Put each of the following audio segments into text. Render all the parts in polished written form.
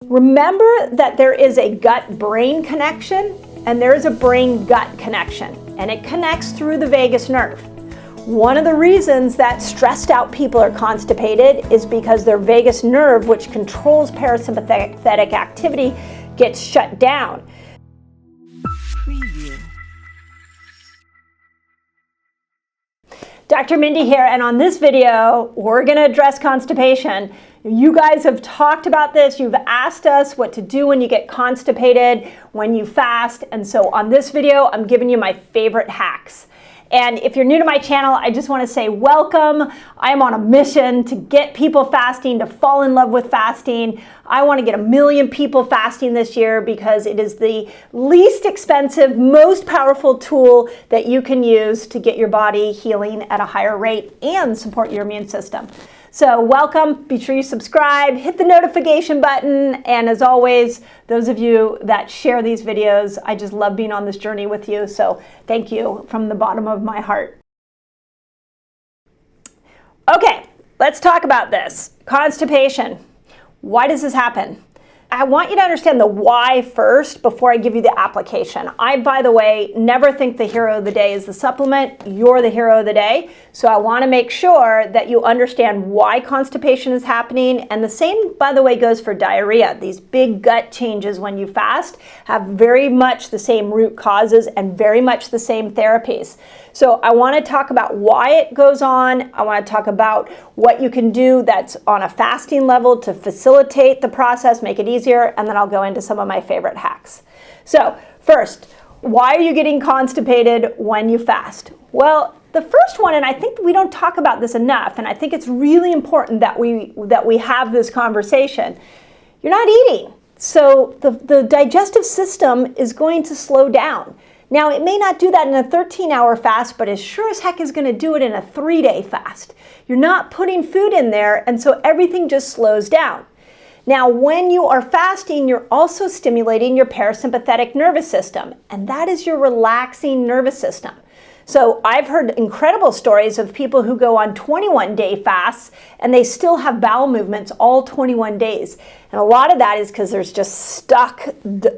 Remember that there is a gut-brain connection and there is a brain-gut connection, and it connects through the vagus nerve. One of the reasons that stressed out people are constipated is because their vagus nerve, which controls parasympathetic activity, gets shut down. Preview. Dr. Mindy here, and on this video, we're going to address constipation. You guys have talked about this. You've asked us what to do when you get constipated, when you fast, and so on this video, I'm giving you my favorite hacks. And if you're new to my channel, I just want to say welcome. I am on a mission to get people fasting, to fall in love with fasting. I want to get 1 million people fasting this year because it is the least expensive, most powerful tool that you can use to get your body healing at a higher rate and support your immune system. So welcome, be sure you subscribe, hit the notification button, and as always, those of you that share these videos, I just love being on this journey with you, so thank you from the bottom of my heart. Okay, let's talk about this. Constipation. Why does this happen? I want you to understand the why first before I give you the application. I, by the way, never think the hero of the day is the supplement. You're the hero of the day. So I want to make sure that you understand why constipation is happening. And the same, by the way, goes for diarrhea. These big gut changes when you fast have very much the same root causes and very much the same therapies. So I want to talk about why it goes on. I want to talk about what you can do that's on a fasting level to facilitate the process, make it easier, and then I'll go into some of my favorite hacks. So first, why are you getting constipated when you fast? Well, the first one, and I think we don't talk about this enough, and I think it's really important that we have this conversation. You're not eating, so the digestive system is going to slow down. Now, it may not do that in a 13-hour fast, but it sure as heck is going to do it in a 3-day fast. You're not putting food in there, and so everything just slows down. Now, when you are fasting, you're also stimulating your parasympathetic nervous system, and that is your relaxing nervous system. So I've heard incredible stories of people who go on 21-day fasts and they still have bowel movements all 21 days. And a lot of that is because there's just stuck,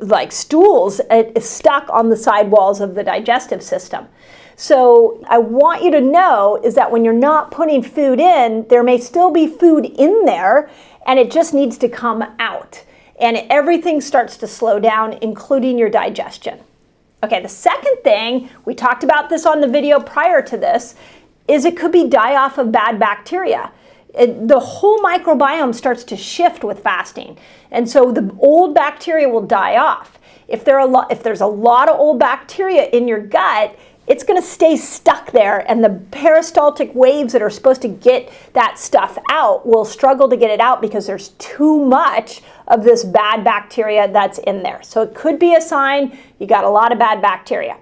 like stools, stuck on the side walls of the digestive system. So I want you to know is that when you're not putting food in, there may still be food in there and it just needs to come out. And everything starts to slow down, including your digestion. Okay, the second thing, we talked about this on the video prior to this, is it could be die-off of bad bacteria. The whole microbiome starts to shift with fasting. And so the old bacteria will die off. If there's a lot of old bacteria in your gut, it's going to stay stuck there, and the peristaltic waves that are supposed to get that stuff out will struggle to get it out because there's too much of this bad bacteria that's in there. So it could be a sign you got a lot of bad bacteria.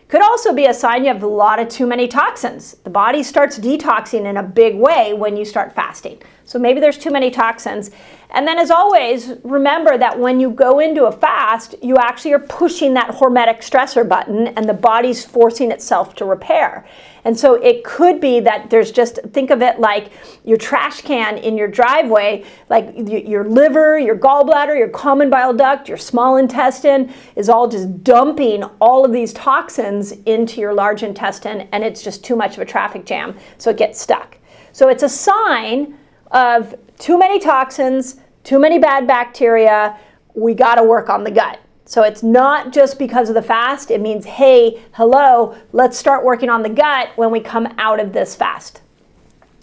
Could also be a sign you have a lot of too many toxins. The body starts detoxing in a big way when you start fasting. So maybe there's too many toxins. And then as always, remember that when you go into a fast, you actually are pushing that hormetic stressor button and the body's forcing itself to repair. And so it could be that there's just, think of it like your trash can in your driveway, like your liver, your gallbladder, your common bile duct, your small intestine is all just dumping all of these toxins into your large intestine, and it's just too much of a traffic jam, so it gets stuck. So it's a sign of too many toxins, too many bad bacteria, we got to work on the gut. So it's not just because of the fast, it means, hey, hello, let's start working on the gut when we come out of this fast.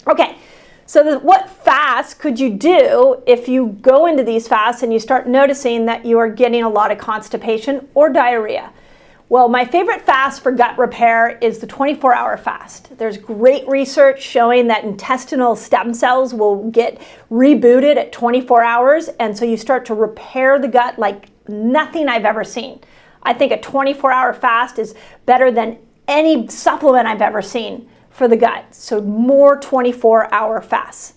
Okay, so what fast could you do if you go into these fasts and you start noticing that you are getting a lot of constipation or diarrhea? Well, my favorite fast for gut repair is the 24-hour fast. There's great research showing that intestinal stem cells will get rebooted at 24 hours, and so you start to repair the gut like nothing I've ever seen. I think a 24-hour fast is better than any supplement I've ever seen for the gut. So more 24-hour fasts.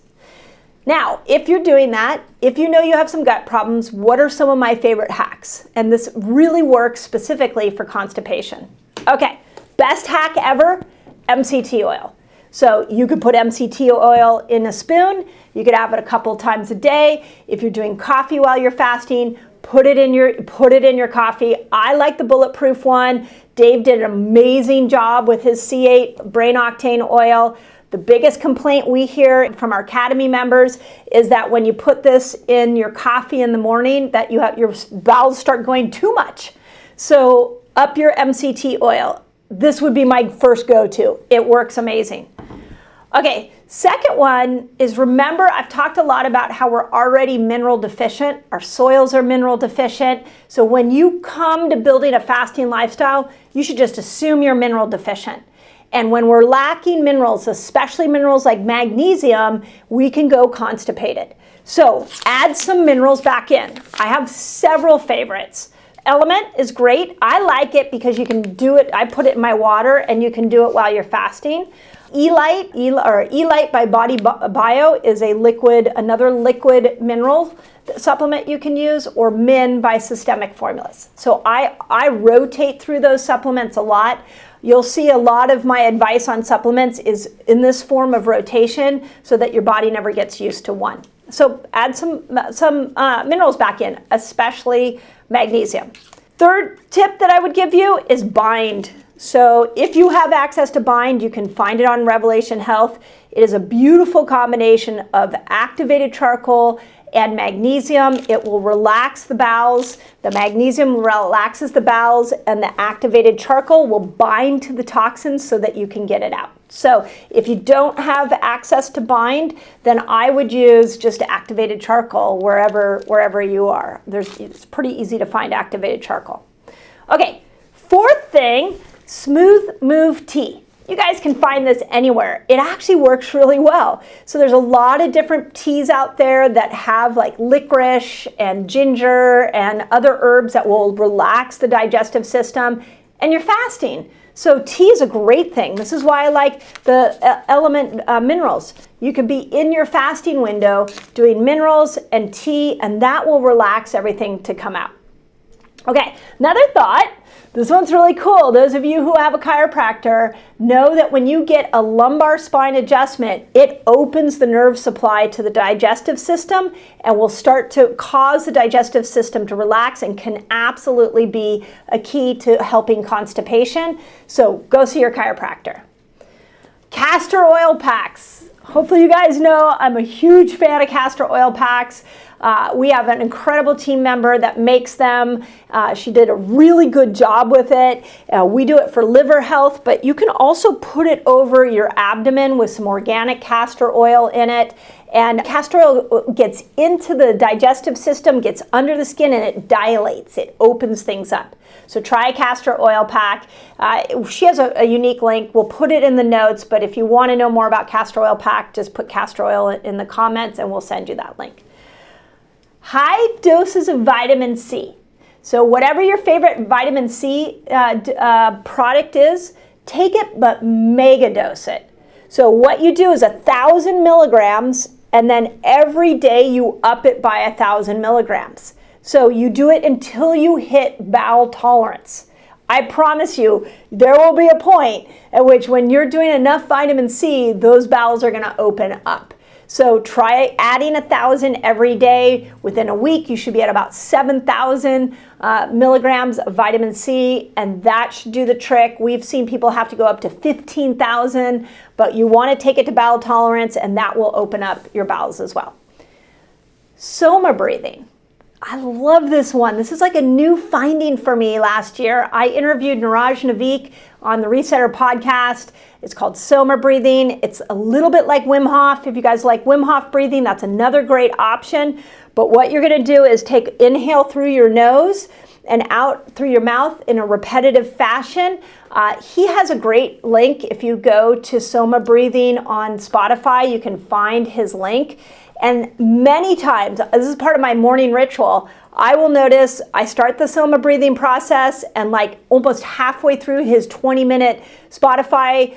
Now, if you're doing that, if you know you have some gut problems, what are some of my favorite hacks? And this really works specifically for constipation. Okay, best hack ever, MCT oil. So you could put MCT oil in a spoon, You could have it a couple times a day. If you're doing coffee while you're fasting, put it in your coffee. I like the bulletproof one. Dave did an amazing job with his C8 brain octane oil. The biggest complaint we hear from our Academy members is that when you put this in your coffee in the morning, that your bowels start going too much. So up your MCT oil. This would be my first go-to. It works amazing. Okay, second one is, remember, I've talked a lot about how we're already mineral deficient. Our soils are mineral deficient. So when you come to building a fasting lifestyle, you should just assume you're mineral deficient. And when we're lacking minerals, especially minerals like magnesium, we can go constipated. So add some minerals back in. I have several favorites. Element is great. I like it because you can do it. I put it in my water and you can do it while you're fasting. Elite by Body Bio is another liquid mineral supplement you can use, or Min by Systemic Formulas. So I rotate through those supplements a lot. You'll see a lot of my advice on supplements is in this form of rotation so that your body never gets used to one. So add some minerals back in, especially magnesium. Third tip that I would give you is Bind. So if you have access to Bind, you can find it on Revelation Health. It is a beautiful combination of activated charcoal and magnesium. It will relax the bowels. The magnesium relaxes the bowels, and the activated charcoal will bind to the toxins so that you can get it out. So if you don't have access to Bind, then I would use just activated charcoal wherever you are. It's pretty easy to find activated charcoal. Okay, fourth thing, Smooth Move Tea. You guys can find this anywhere. It actually works really well. So there's a lot of different teas out there that have like licorice and ginger and other herbs that will relax the digestive system, and you're fasting. So tea is a great thing. This is why I like the element minerals. You could be in your fasting window doing minerals and tea, and that will relax everything to come out. Okay, another thought. This one's really cool. Those of you who have a chiropractor know that when you get a lumbar spine adjustment, it opens the nerve supply to the digestive system and will start to cause the digestive system to relax, and can absolutely be a key to helping constipation. So go see your chiropractor. Castor oil packs. Hopefully you guys know I'm a huge fan of castor oil packs. We have an incredible team member that makes them. She did a really good job with it. We do it for liver health, but you can also put it over your abdomen with some organic castor oil in it. And castor oil gets into the digestive system, gets under the skin, and it dilates. It opens things up. So try a castor oil pack. She has a unique link. We'll put it in the notes, but if you want to know more about castor oil pack, just put castor oil in the comments and we'll send you that link. High doses of vitamin C. So whatever your favorite vitamin C product is, take it but mega dose it. So what you do is 1,000 milligrams, and then every day you up it by 1,000 milligrams. So you do it until you hit bowel tolerance. I promise you, there will be a point at which when you're doing enough vitamin C, those bowels are going to open up. So try adding 1,000 every day. Within a week, you should be at about 7,000 milligrams of vitamin C, and that should do the trick. We've seen people have to go up to 15,000, but you want to take it to bowel tolerance, and that will open up your bowels as well. Soma breathing. I love this one. This is like a new finding for me last year. I interviewed Niraj Navik on the Resetter podcast. It's called Soma breathing. It's a little bit like Wim Hof. If you guys like Wim Hof breathing, that's another great option. But what you're going to do is inhale through your nose and out through your mouth in a repetitive fashion. He has a great link. If you go to Soma breathing on Spotify, you can find his link. And many times, this is part of my morning ritual, I will notice I start the Soma breathing process, and like almost halfway through his 20-minute Spotify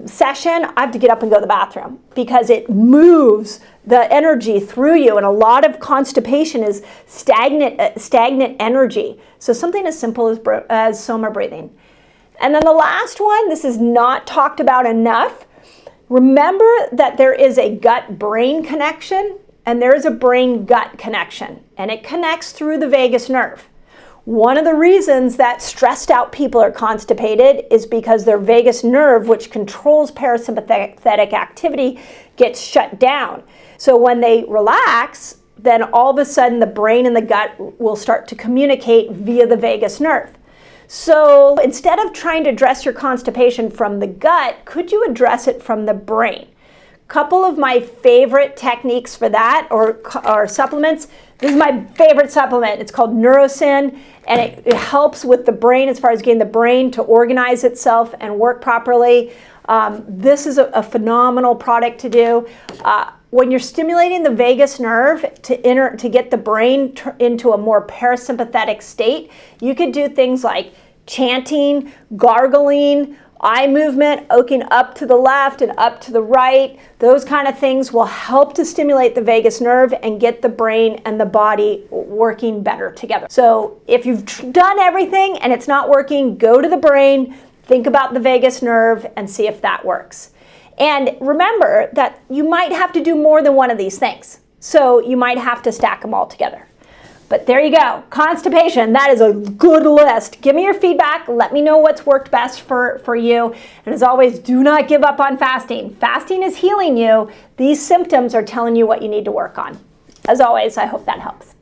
session, I have to get up and go to the bathroom because it moves the energy through you. And a lot of constipation is stagnant energy. So something as simple as Soma breathing. And then the last one, this is not talked about enough. Remember that there is a gut-brain connection and there is a brain-gut connection, and it connects through the vagus nerve. One of the reasons that stressed out people are constipated is because their vagus nerve, which controls parasympathetic activity, gets shut down. So when they relax, then all of a sudden the brain and the gut will start to communicate via the vagus nerve. So instead of trying to address your constipation from the gut, could you address it from the brain? Couple of my favorite techniques for that, or supplements. This is my favorite supplement. It's called Neurosyn, and it helps with the brain as far as getting the brain to organize itself and work properly. This is a phenomenal product to do. When you're stimulating the vagus nerve to get the brain into a more parasympathetic state, you could do things like chanting, gargling, eye movement, opening up to the left and up to the right. Those kind of things will help to stimulate the vagus nerve and get the brain and the body working better together. So if you've done everything and it's not working, go to the brain, think about the vagus nerve, and see if that works. And remember that you might have to do more than one of these things. So you might have to stack them all together. But there you go, constipation, that is a good list. Give me your feedback, let me know what's worked best for you. And as always, do not give up on fasting. Fasting is healing you. These symptoms are telling you what you need to work on. As always, I hope that helps.